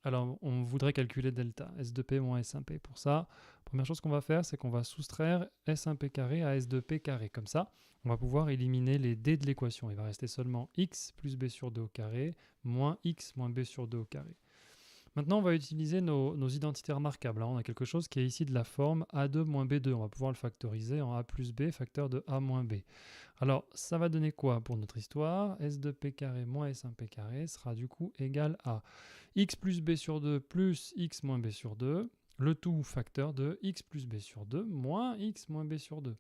Alors, on voudrait calculer delta, S de P moins S1P. Pour ça, première chose qu'on va faire, c'est qu'on va soustraire S1P carré à S de P carré. Comme ça, on va pouvoir éliminer les D de l'équation. Il va rester seulement X plus B sur 2 au carré, moins X moins B sur 2 au carré. Maintenant, on va utiliser nos identités remarquables. On a quelque chose qui est ici de la forme A2 moins B2. On va pouvoir le factoriser en A plus B, facteur de A moins B. Alors, ça va donner quoi pour notre histoire? S de P carré moins S1P carré sera du coup égal à X plus B sur 2 plus X moins B sur 2, le tout facteur de X plus B sur 2 moins X moins B sur 2.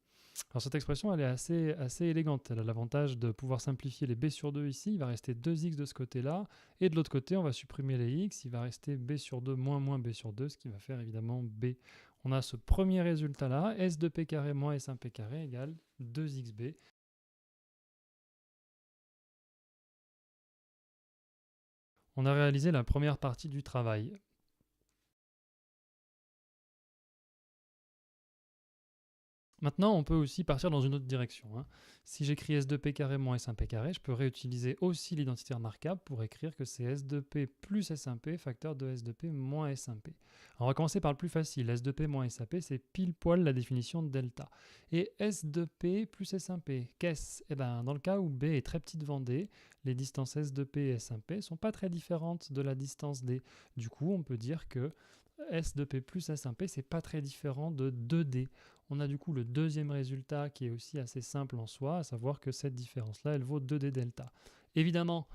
Alors cette expression, elle est assez élégante. Elle a l'avantage de pouvoir simplifier les b sur 2 ici. Il va rester 2x de ce côté-là. Et de l'autre côté, on va supprimer les x. Il va rester b sur 2 moins moins b sur 2, ce qui va faire évidemment b. On a ce premier résultat-là, s de p carré moins s1p carré égale 2xb. On a réalisé la première partie du travail. Maintenant, on peut aussi partir dans une autre direction, hein. Si j'écris S de P carré moins S1P carré, je peux réutiliser aussi l'identité remarquable pour écrire que c'est S de P plus S1P facteur de S de P moins S1P. Alors, on va commencer par le plus facile. S de P moins S1P, c'est pile poil la définition de delta. Et S de P plus S1P, qu'est-ce? Eh ben, dans le cas où B est très petit devant D, les distances S de P et S1P ne sont pas très différentes de la distance D. Du coup, on peut dire que S de P plus S1P, c'est pas très différent de 2D. On a du coup le deuxième résultat qui est aussi assez simple en soi, à savoir que cette différence-là, elle vaut 2D delta. Évidemment,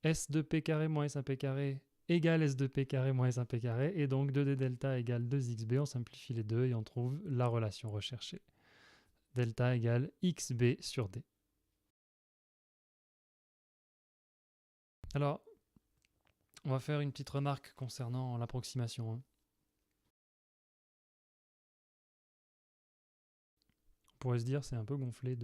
S de P carré moins S1P carré égale S de P carré moins S1P carré, et donc 2D delta égale 2XB, on simplifie les deux et on trouve la relation recherchée. Delta égale XB sur D. Alors, on va faire une petite remarque concernant l'approximation, hein. On pourrait se dire c'est un peu gonflé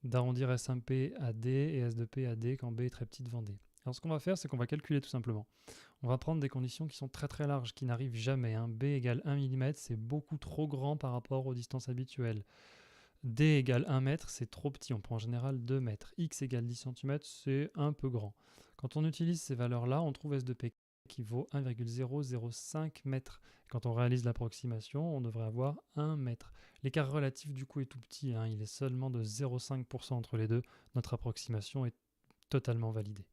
d'arrondir S1P à D et S de P à D quand B est très petit devant D. Alors ce qu'on va faire, c'est qu'on va calculer tout simplement. On va prendre des conditions qui sont très très larges, qui n'arrivent jamais, hein. B égale 1 mm, c'est beaucoup trop grand par rapport aux distances habituelles. D égale 1 mètre, c'est trop petit, on prend en général 2 mètres. X égale 10 cm, c'est un peu grand. Quand on utilise ces valeurs-là, on trouve S de P qui vaut 1,005 mètres. Quand on réalise l'approximation, on devrait avoir 1 mètre. L'écart relatif du coup est tout petit, hein, il est seulement de 0,5% entre les deux. Notre approximation est totalement validée.